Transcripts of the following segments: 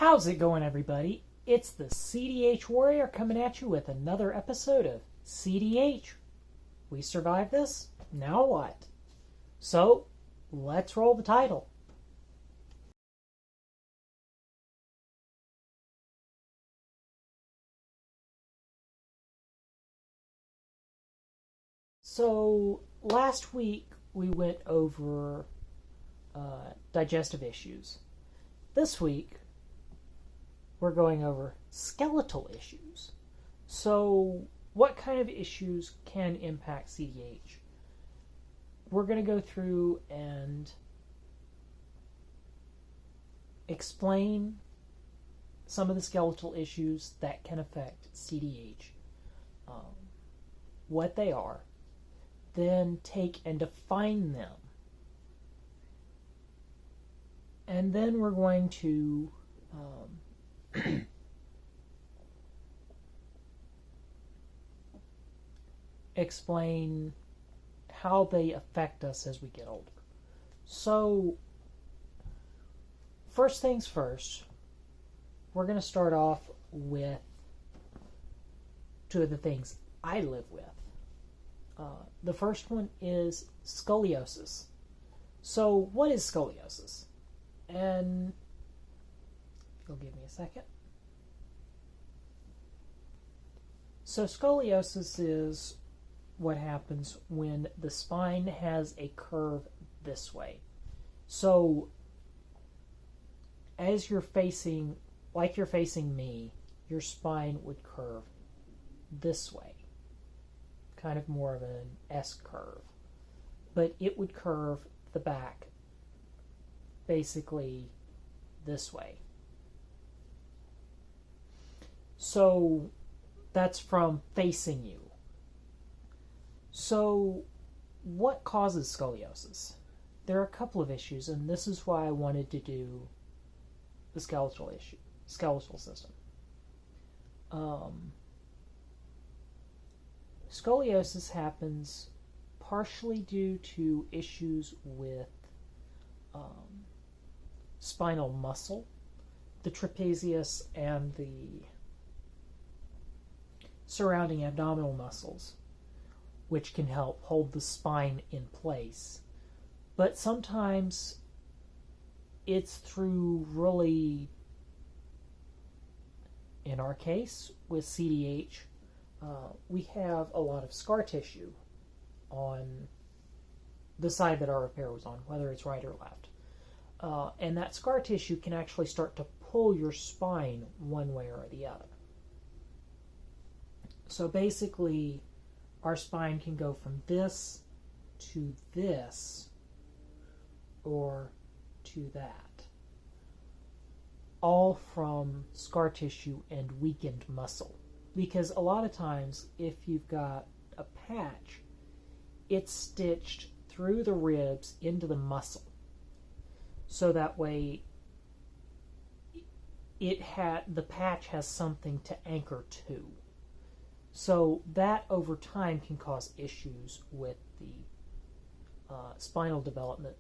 How's it going, everybody? It's the CDH Warrior coming at you with another episode of CDH. We survived this? Now what? So, let's roll the title. So, last week we went over digestive issues. This week we're going over skeletal issues. So, what kind of issues can impact CDH? We're going to go through and explain some of the skeletal issues that can affect CDH, what they are, then take and define them. And then we're going to explain how they affect us as we get older. So, first things first, we're going to start off with two of the things I live with. The first one is scoliosis. So, what is scoliosis? And if you'll give me a second. So, scoliosis is what happens when the spine has a curve this way. So, as you're facing, like you're facing me, your spine would curve this way. Kind of more of an S curve. But it would curve the back basically this way. So that's from facing you. So what causes scoliosis? There are a couple of issues, and this is why I wanted to do the skeletal system. Scoliosis happens partially due to issues with spinal muscle, the trapezius and the surrounding abdominal muscles, which can help hold the spine in place. But sometimes it's through really, in our case, with CDH, we have a lot of scar tissue on the side that our repair was on, whether it's right or left. And that scar tissue can actually start to pull your spine one way or the other. So basically, our spine can go from this to this or to that, all from scar tissue and weakened muscle. Because a lot of times, if you've got a patch, it's stitched through the ribs into the muscle. So that way, the patch has something to anchor to. So that over time can cause issues with the spinal development,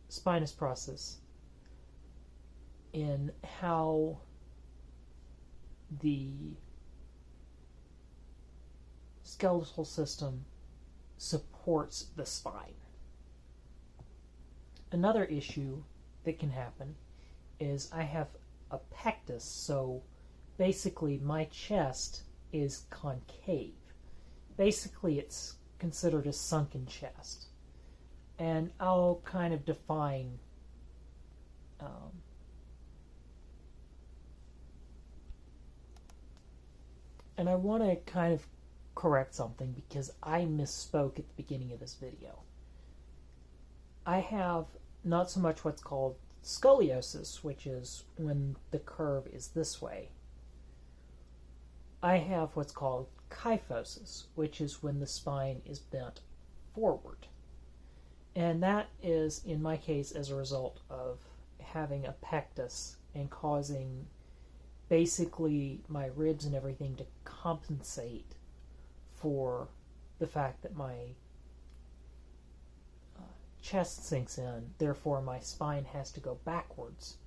spinous process, in how the skeletal system supports the spine. Another issue that can happen is I have a pectus, so basically my chest is concave. Basically it's considered a sunken chest. And I'll kind of define and I want to kind of correct something because I misspoke at the beginning of this video. I have not so much what's called scoliosis, which is when the curve is this way. I have what's called kyphosis, which is when the spine is bent forward. And that is, in my case, as a result of having a pectus and causing basically my ribs and everything to compensate for the fact that my chest sinks in, therefore my spine has to go backwards.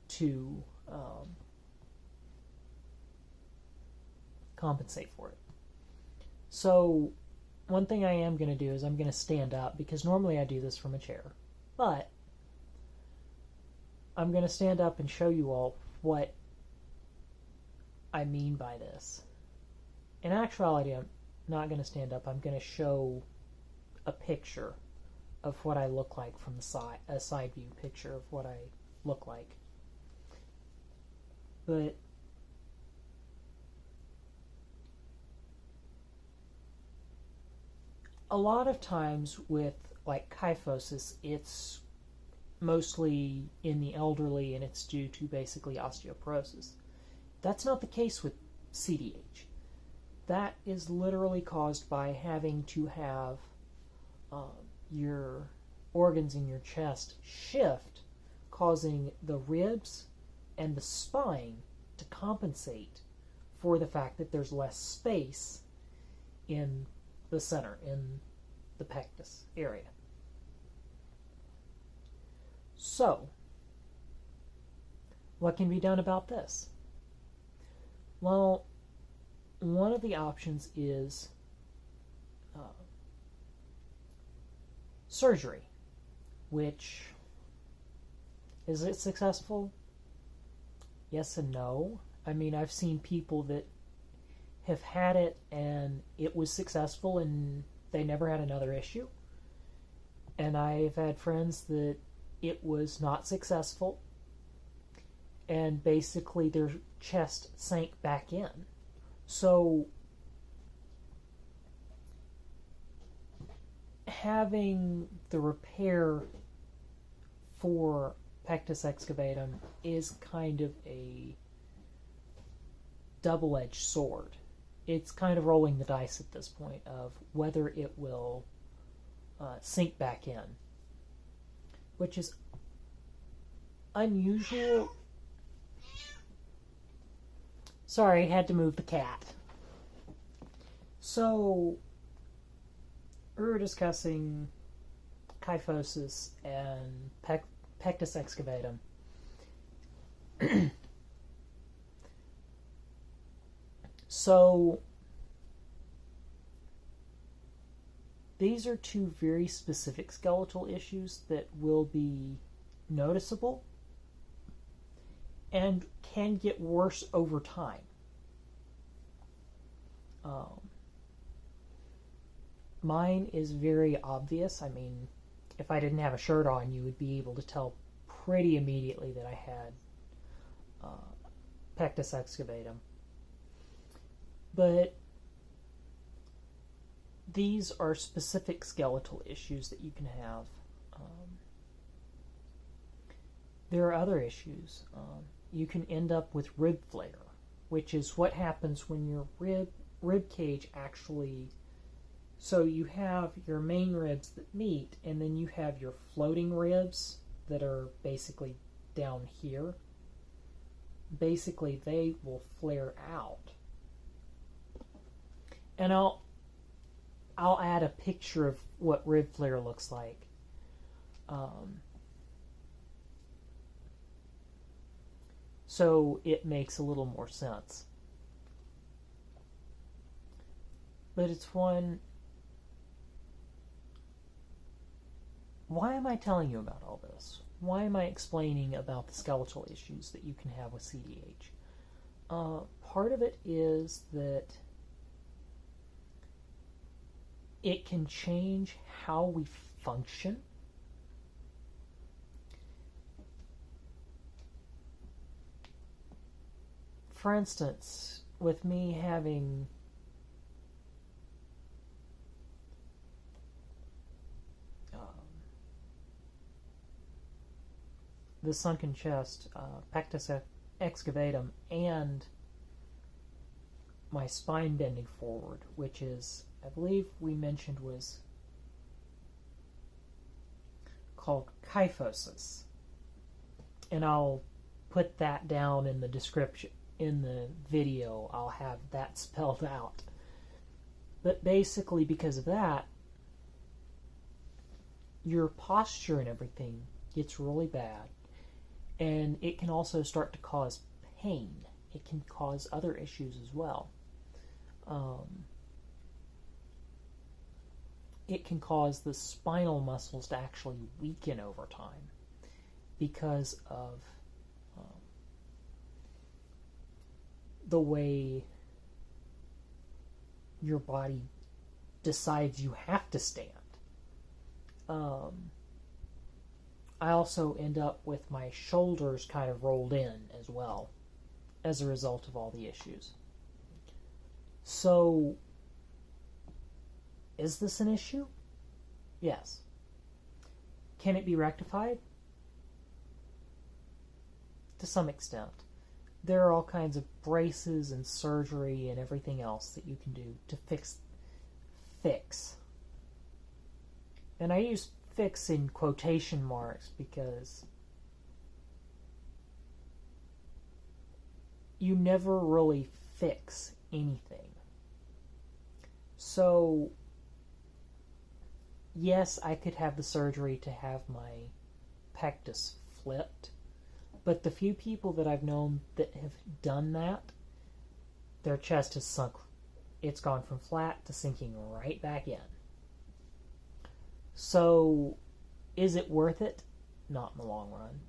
to compensate for it. So one thing I am going to do is I'm going to stand up, because normally I do this from a chair, but I'm going to stand up and show you all what I mean by this. In actuality, I'm not going to stand up. I'm going to show a picture of what I look like from the side, a side view picture of what I look like. But a lot of times with like kyphosis, it's mostly in the elderly, and it's due to basically osteoporosis. That's not the case with CDH. That is literally caused by having to have your organs in your chest shift, causing the ribs and the spine to compensate for the fact that there's less space in the center, in the pectus area. So, what can be done about this? Well, one of the options is surgery, which, is it successful? Yes and no. I mean, I've seen people that have had it and it was successful and they never had another issue. And I've had friends that it was not successful and basically their chest sank back in. So having the repair for pectus excavatum is kind of a double-edged sword. It's kind of rolling the dice at this point of whether it will sink back in, which is unusual. Sorry, had to move the cat. So, we were discussing kyphosis and pectus excavatum. So, these are two very specific skeletal issues that will be noticeable and can get worse over time. Mine is very obvious. I mean, if I didn't have a shirt on, you would be able to tell pretty immediately that I had pectus excavatum. But these are specific skeletal issues that you can have. There are other issues. You can end up with rib flare, which is what happens when your rib cage actually... So you have your main ribs that meet, and then you have your floating ribs that are basically down here. Basically, they will flare out. And I'll add a picture of what rib flare looks like. So it makes a little more sense. But it's one... Why am I telling you about all this? Why am I explaining about the skeletal issues that you can have with CDH? Part of it is that it can change how we function. For instance, with me having the sunken chest, pectus excavatum, and my spine bending forward, which is, I believe we mentioned, was called kyphosis. And I'll put that down in the description. In the video, I'll have that spelled out. But basically, because of that, your posture and everything gets really bad. And it can also start to cause pain. It can cause other issues as well. It can cause the spinal muscles to actually weaken over time because of the way your body decides you have to stand. I also end up with my shoulders kind of rolled in as well as a result of all the issues. So, is this an issue? Yes. Can it be rectified? To some extent. There are all kinds of braces and surgery and everything else that you can do to fix. And I use fix in quotation marks because you never really fix anything. So, yes, I could have the surgery to have my pectus flipped, but the few people that I've known that have done that, their chest has sunk. It's gone from flat to sinking right back in. So, is it worth it? Not in the long run.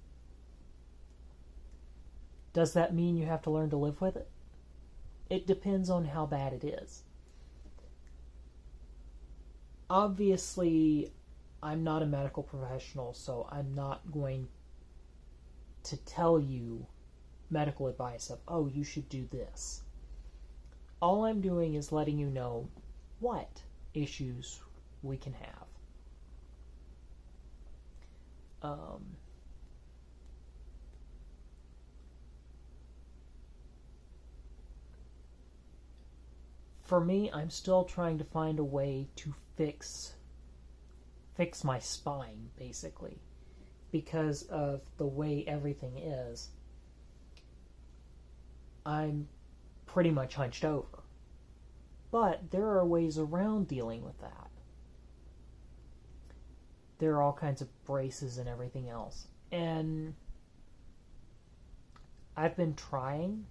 Does that mean you have to learn to live with it? It depends on how bad it is. Obviously, I'm not a medical professional, so I'm not going to tell you medical advice of, oh, you should do this. All I'm doing is letting you know what issues we can have. For me, I'm still trying to find a way to fix my spine, basically, because of the way everything is. I'm pretty much hunched over. But there are ways around dealing with that. There are all kinds of braces and everything else. And I've been trying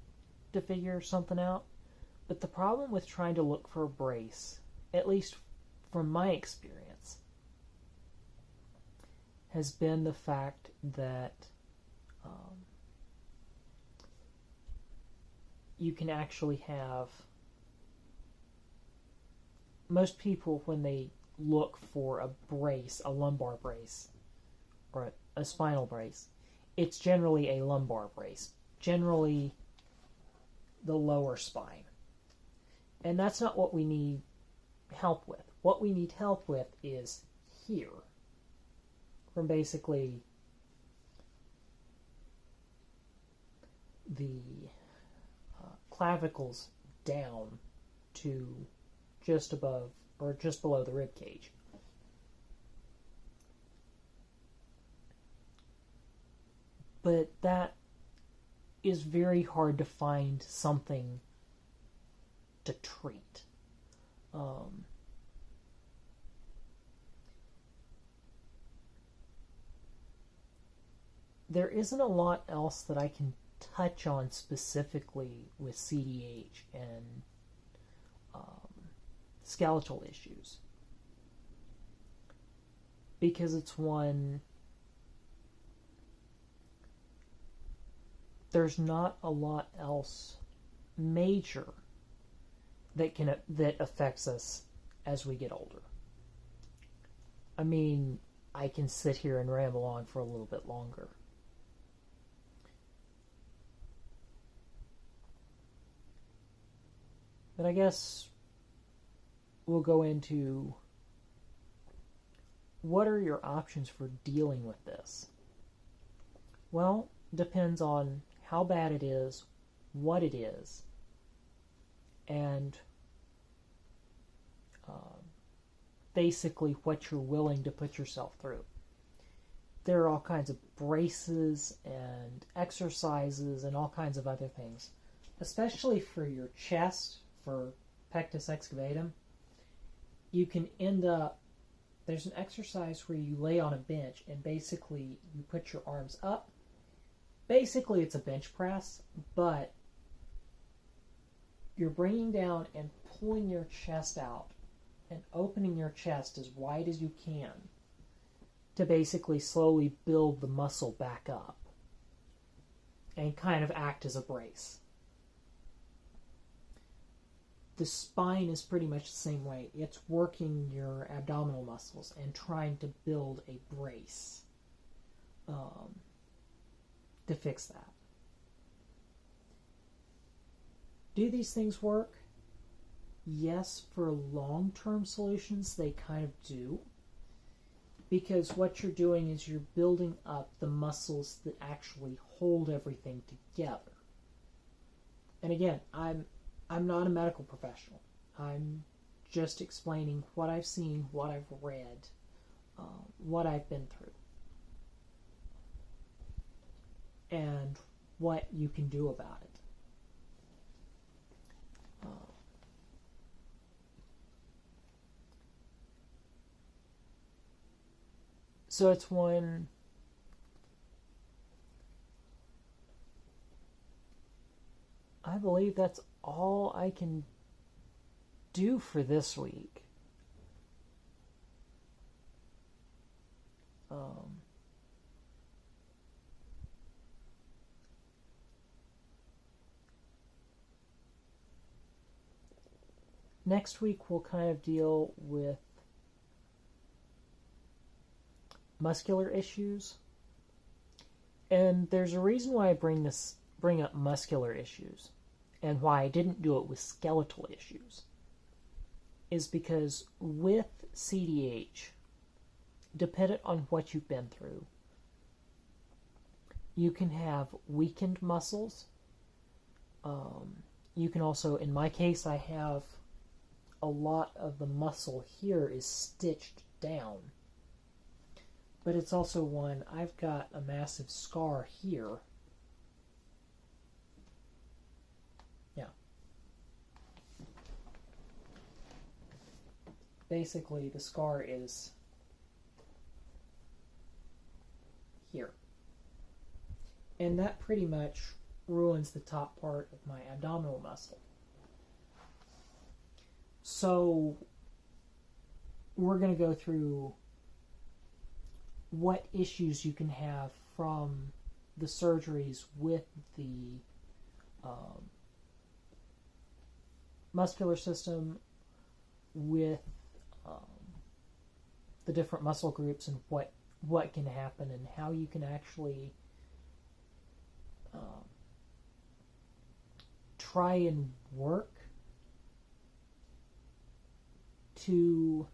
to figure something out. But the problem with trying to look for a brace, at least from my experience, has been the fact that you can actually have... Most people, when they look for a brace, a lumbar brace, or a spinal brace, it's generally a lumbar brace, generally the lower spine. And that's not what we need help with. What we need help with is here, from basically the clavicles down to just above or just below the rib cage. But that is very hard to find something to treat. There isn't a lot else that I can touch on specifically with CDH and skeletal issues, because it's one, there's not a lot else major that affects us as we get older. I mean, I can sit here and ramble on for a little bit longer. But I guess we'll go into what are your options for dealing with this? Well, depends on how bad it is, what it is, and basically what you're willing to put yourself through. There are all kinds of braces and exercises and all kinds of other things, especially for your chest, for pectus excavatum. You can end up, there's an exercise where you lay on a bench and basically you put your arms up basically it's a bench press, but you're bringing down and pulling your chest out and opening your chest as wide as you can to basically slowly build the muscle back up and kind of act as a brace. The spine is pretty much the same way. It's working your abdominal muscles and trying to build a brace to fix that. Do these things work? Yes, for long-term solutions, they kind of do. Because what you're doing is you're building up the muscles that actually hold everything together. And again, I'm not a medical professional. I'm just explaining what I've seen, what I've read, what I've been through, and what you can do about it. So it's one I believe that's all I can do for this week. Next week we'll kind of deal with muscular issues. And there's a reason why I bring up muscular issues and why I didn't do it with skeletal issues. Is because with CDH, dependent on what you've been through, you can have weakened muscles. You can also, in my case, I have a lot of the muscle here is stitched down. But it's also one, I've got a massive scar here. Yeah. Basically, the scar is here. And that pretty much ruins the top part of my abdominal muscle. So, we're going to go through what issues you can have from the surgeries with the muscular system, with the different muscle groups, and what can happen and how you can actually try and work to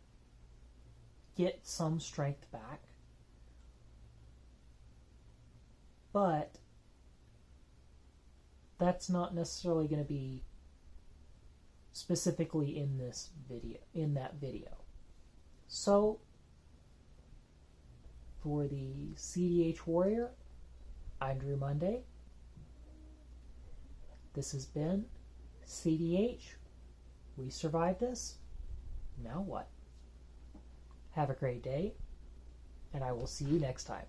get some strength back. But that's not necessarily going to be specifically in this video, in that video. So, for the CDH Warrior, I'm Drew Monday. This has been CDH. We survived this. Now what? Have a great day, and I will see you next time.